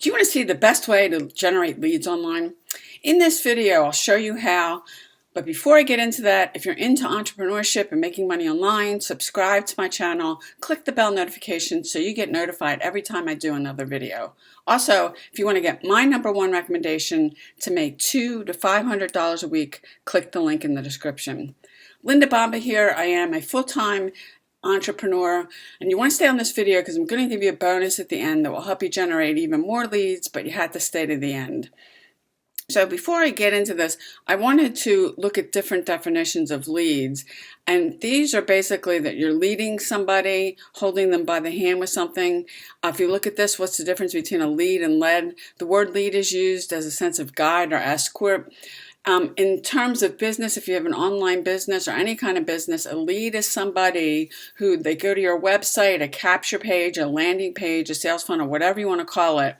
Do you want to see the best way to generate leads online? In this video, I'll show you how. But before I get into that, if you're into entrepreneurship and making money online, subscribe to my channel, click the bell notification so you get notified every time I do another video. Also, if you want to get my #1 recommendation to make $200 to $500 a week, click the link in the description. Linda Bomba here. I am a full-time entrepreneur, and you want to stay on this video because I'm going to give you a bonus at the end that will help you generate even more leads, but you have to stay to the end. So before I get into this, I wanted to look at different definitions of leads, and these are basically that you're leading somebody, holding them by the hand with something. If you look at this, what's the difference between a lead and led? The word lead is used as a sense of guide or escort. In terms of business, if you have an online business or any kind of business, a lead is somebody who they go to your website, a capture page, a landing page, a sales funnel, whatever you want to call it,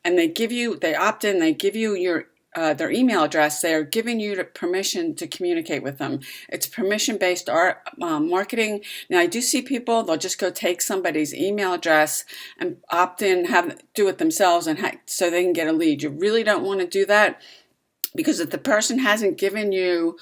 and they opt in, they give you their email address. They are giving you permission to communicate with them. It's permission-based marketing. Now, I do see people, they'll just go take somebody's email address and opt in, do it themselves, and so they can get a lead. You really don't want to do that, because if the person hasn't given you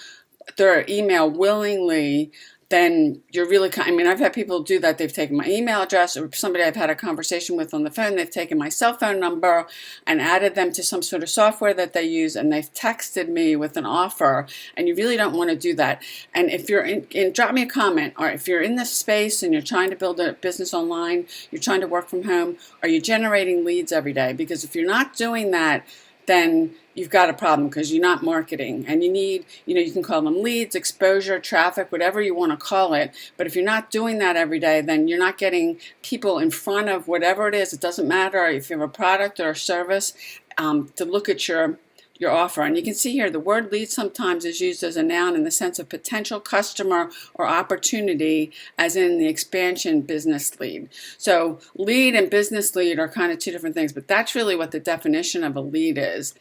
their email willingly, then you're really, I've had people do that. They've taken my email address, or somebody I've had a conversation with on the phone, they've taken my cell phone number and added them to some sort of software that they use, and they've texted me with an offer, and you really don't want to do that. And if you're drop me a comment, or if you're in this space and you're trying to build a business online, you're trying to work from home, are you generating leads every day? Because if you're not doing that, then you've got a problem, because you're not marketing, and you need, you can call them leads, exposure, traffic, whatever you want to call it. But if you're not doing that every day, then you're not getting people in front of whatever it is. It doesn't matter if you have a product or a service, to look at your offer. And you can see here the word lead sometimes is used as a noun in the sense of potential customer or opportunity, as in the expansion business lead. So lead and business lead are kind of two different things, but that's really what the definition of a lead is.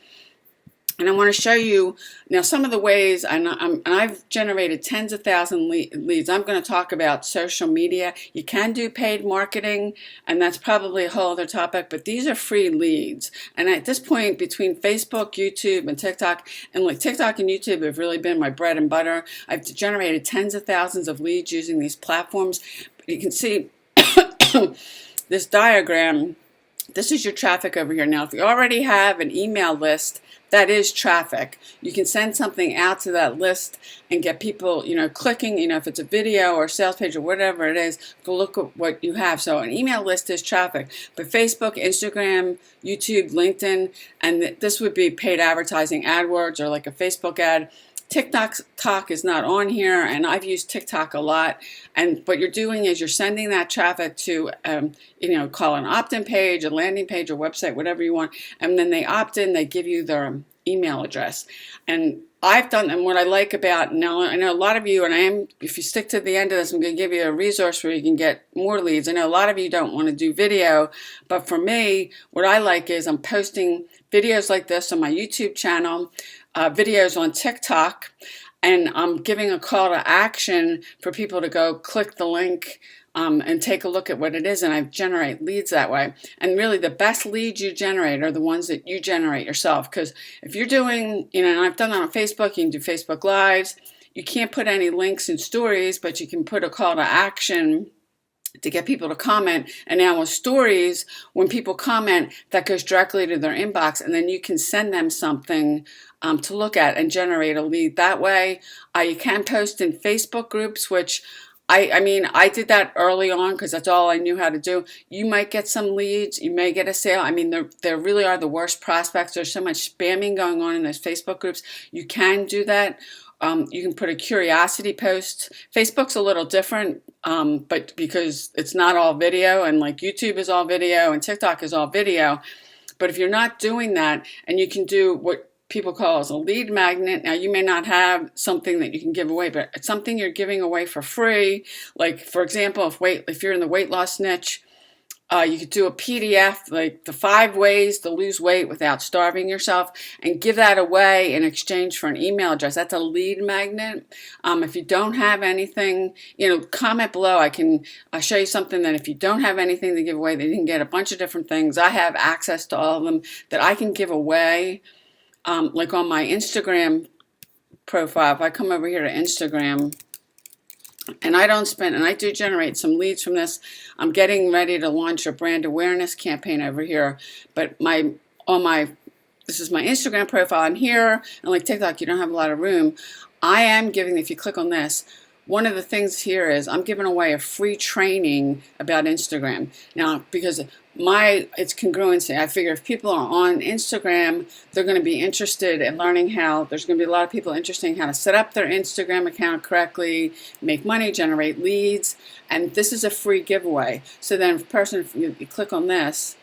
And I want to show you now some of the ways, and I've generated tens of thousands leads. I'm going to talk about social media. You can do paid marketing, and that's probably a whole other topic, but these are free leads. And at this point, between Facebook, YouTube, and TikTok, and like TikTok and YouTube have really been my bread and butter. I've generated tens of thousands of leads using these platforms. But you can see this diagram. This is your traffic over here. Now, if you already have an email list, that is traffic. You can send something out to that list and get people, clicking, if it's a video or a sales page or whatever it is, to look at what you have. So an email list is traffic. But Facebook, Instagram, YouTube, LinkedIn, and this would be paid advertising, AdWords, or like a Facebook ad. TikTok is not on here, and I've used TikTok a lot. And what you're doing is you're sending that traffic to, call an opt-in page, a landing page, a website, whatever you want. And then they opt in, they give you their email address. And I've done, and what I like about, now I know a lot of you, and if you stick to the end of this, I'm going to give you a resource where you can get more leads. I know a lot of you don't want to do video, but for me, what I like is I'm posting videos like this on my YouTube channel, videos on TikTok, and I'm giving a call to action for people to go click the link and take a look at what it is, and I generate leads that way. And really the best leads you generate are the ones that you generate yourself, because if you're doing, and I've done that on Facebook, you can do Facebook Lives, you can't put any links in stories, but you can put a call to action to get people to comment. And now with stories, when people comment, that goes directly to their inbox, and then you can send them something to look at and generate a lead that way. You can post in Facebook groups, which I did that early on because that's all I knew how to do. You might get some leads, you may get a sale. There really are the worst prospects. There's so much spamming going on in those Facebook groups. You can do that. You can put a curiosity post. Facebook's a little different, but because it's not all video, and like YouTube is all video and TikTok is all video. But if you're not doing that, and you can do what people call as a lead magnet. Now, you may not have something that you can give away, but it's something you're giving away for free. Like, for example, if you're in the weight loss niche, You could do a PDF, like the 5 ways to lose weight without starving yourself, and give that away in exchange for an email address. That's a lead magnet. If you don't have anything, comment below. I can show you something that if you don't have anything to give away, that you can get a bunch of different things. I have access to all of them that I can give away. Like on my Instagram profile, if I come over here to Instagram, and I do generate some leads from this. I'm getting ready to launch a brand awareness campaign over here, but this is my Instagram profile, and here, and like TikTok, you don't have a lot of room. I am giving, if you click on this, one of the things here is I'm giving away a free training about Instagram. Now, because it's congruency. I figure if people are on Instagram, they're going to be interested in learning there's going to be a lot of people interested in how to set up their Instagram account correctly, make money, generate leads, and this is a free giveaway. So then if you click on this,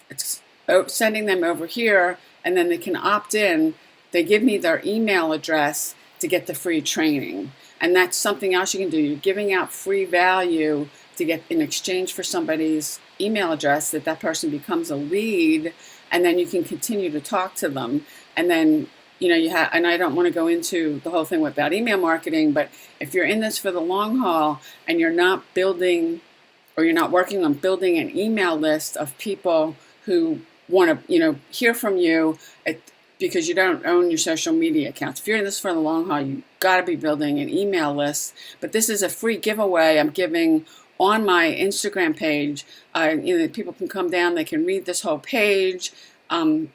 it's sending them over here, and then they can opt in. They give me their email address to get the free training. And that's something else you can do. You're giving out free value to get in exchange for somebody's email address, that person becomes a lead, and then you can continue to talk to them. And then, and I don't want to go into the whole thing about email marketing, but if you're in this for the long haul and you're not building, or you're not working on building an email list of people who want to, hear from you, because you don't own your social media accounts. If you're in this for the long haul, you got to be building an email list. But this is a free giveaway I'm giving on my Instagram page. People can come down, they can read this whole page, find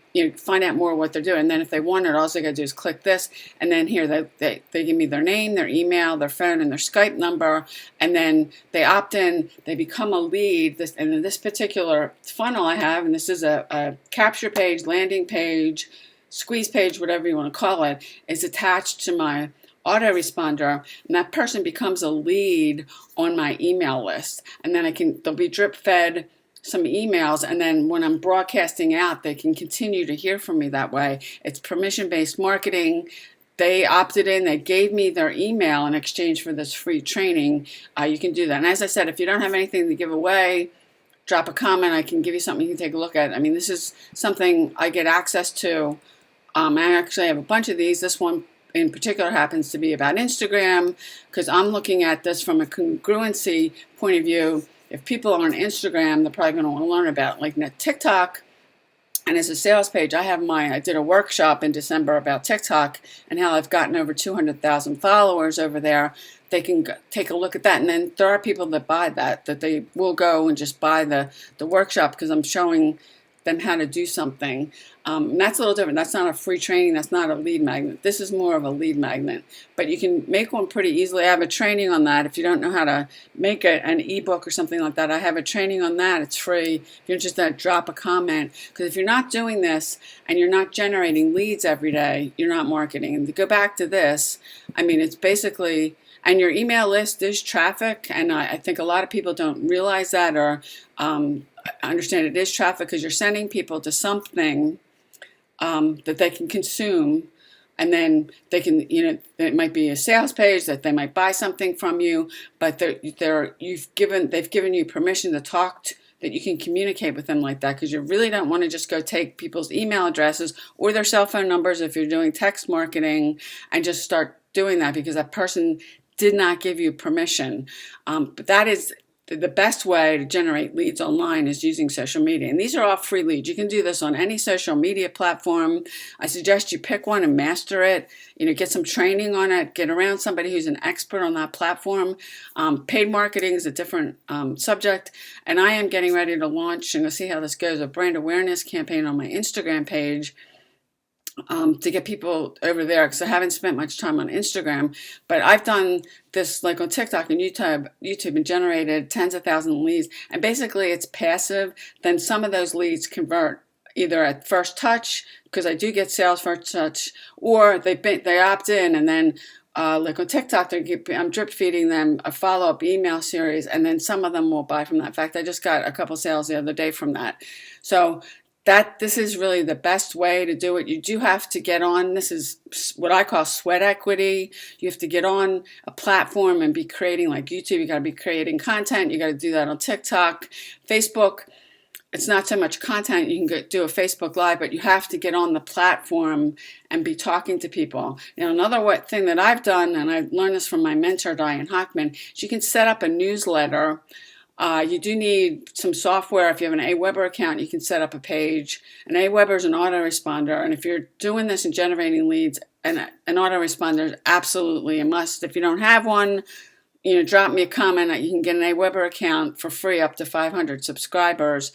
out more what they're doing. And then if they want it, all they got to do is click this, and then here they give me their name, their email, their phone, and their Skype number, and then they opt in, they become a lead. And in this particular funnel I have, and this is a capture page, landing page, squeeze page, whatever you want to call it, is attached to my autoresponder, and that person becomes a lead on my email list. And then they'll be drip fed some emails, and then when I'm broadcasting out, they can continue to hear from me that way. It's permission-based marketing. They opted in, they gave me their email in exchange for this free training. You can do that. And as I said, if you don't have anything to give away, drop a comment. I can give you something you can take a look at. I mean, this is something I get access to. I actually have a bunch of these. This one in particular happens to be about Instagram, because I'm looking at this from a congruency point of view. If people are on Instagram, they're probably going to want to learn about TikTok. And as a sales page, I did a workshop in December about TikTok and how I've gotten over 200,000 followers over there. They can take a look at that. And then there are people that buy that they will go and just buy the workshop, because I'm showing them how to do something. And that's a little different. That's not a free training. That's not a lead magnet. This is more of a lead magnet. But you can make one pretty easily. I have a training on that. If you don't know how to make an ebook or something like that, I have a training on that. It's free. If you're interested, drop a comment. Because if you're not doing this and you're not generating leads every day, you're not marketing. And to go back to this, it's basically... And your email list is traffic, and I think a lot of people don't realize that, or understand it is traffic, because you're sending people to something that they can consume, and then they can, it might be a sales page that they might buy something from you, but they've given you permission to talk that you can communicate with them like that, because you really don't want to just go take people's email addresses or their cell phone numbers if you're doing text marketing and just start doing that, because that person did not give you permission. But that is the best way to generate leads online, is using social media. And these are all free leads. You can do this on any social media platform. I suggest you pick one and master it. Get some training on it. Get around somebody who's an expert on that platform. Paid marketing is a different subject. And I am getting ready to launch, and you'll see how this goes, a brand awareness campaign on my Instagram page. To get people over there, because I haven't spent much time on Instagram, but I've done this like on TikTok and YouTube and generated tens of thousands of leads, and basically it's passive. Then some of those leads convert either at first touch, because I do get sales first touch, or they opt in, and then like on TikTok, I'm drip feeding them a follow-up email series, and then some of them will buy from that. In fact, I just got a couple sales the other day from that. So this is really the best way to do it. You do have to get on. This is what I call sweat equity. You have to get on a platform and be creating, like YouTube. You got to be creating content. You got to do that on TikTok, Facebook. it's not so much content. You can do a Facebook Live, but you have to get on the platform and be talking to people. Another thing that I've done, and I learned this from my mentor, Diane Hockman, is you can set up a newsletter. You do need some software. If you have an Aweber account, you can set up a page. An Aweber is an autoresponder, and if you're doing this and generating leads, an autoresponder is absolutely a must. If you don't have one, drop me a comment. You can get an Aweber account for free up to 500 subscribers.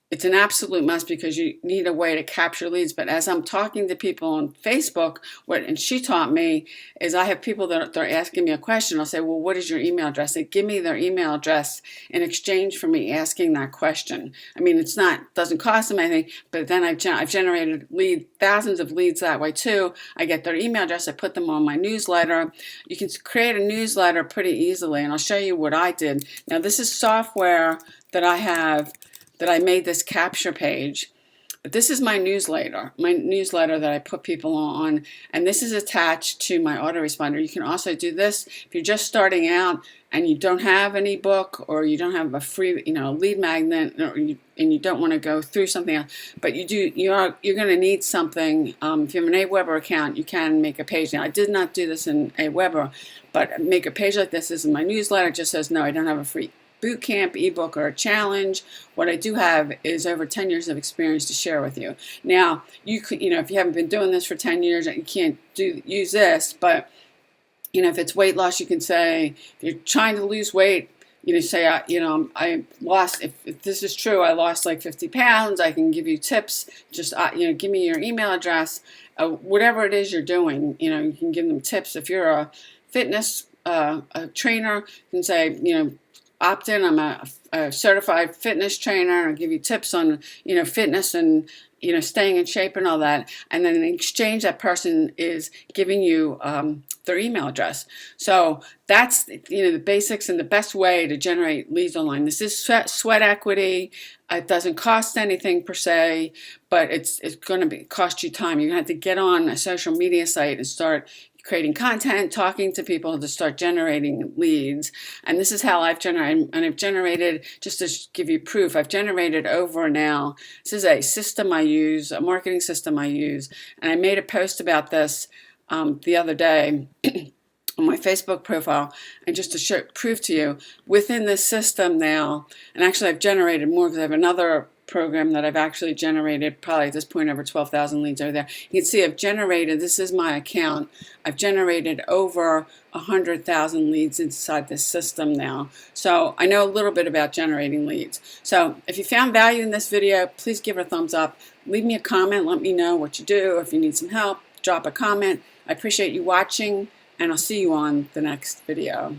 It's an absolute must because you need a way to capture leads. But as I'm talking to people on Facebook, and she taught me is I have people that they're asking me a question. I'll say, well, what is your email address? They give me their email address in exchange for me asking that question. I mean, doesn't cost them anything, but then I've generated thousands of leads that way too. I get their email address. I put them on my newsletter. You can create a newsletter pretty easily, and I'll show you what I did. Now, this is software that I have that I made this capture page. But this is my newsletter that I put people on, and this is attached to my autoresponder. You can also do this if you're just starting out and you don't have an ebook or you don't have a free, lead magnet, and you don't want to go through something else, but you're going to need something. If you have an Aweber account, you can make a page. Now, I did not do this in Aweber, but make a page like this. This is my newsletter. It just says, no, I don't have a free boot camp, ebook, or a challenge. What I do have is over 10 years of experience to share with you. Now, you could, if you haven't been doing this for 10 years, you can't use this, but if it's weight loss, you can say, if you're trying to lose weight, say, I lost, if this is true, I lost like 50 pounds, I can give you tips, just, give me your email address, whatever it is you're doing, you can give them tips. If you're a fitness a trainer, you can say, opt in. I'm a certified fitness trainer. I'll give you tips on, fitness and, staying in shape and all that. And then in exchange, that person is giving you their email address. So that's, the basics and the best way to generate leads online. This is sweat equity. It doesn't cost anything per se, but it's going to cost you time. You're going to have to get on a social media site and start creating content, talking to people to start generating leads. And this is how I've generated, and I've generated, just to give you proof, I've generated over now, this is a system I use, a marketing system I use, and I made a post about this the other day on my Facebook profile, and just to prove to you, within this system now, and actually I've generated more because I have another program that I've actually generated probably at this point over 12,000 leads over there. You can see I've generated, this is my account, I've generated over 100,000 leads inside this system now. So I know a little bit about generating leads. So if you found value in this video, please give it a thumbs up. Leave me a comment, let me know what you do. If you need some help, drop a comment. I appreciate you watching, and I'll see you on the next video.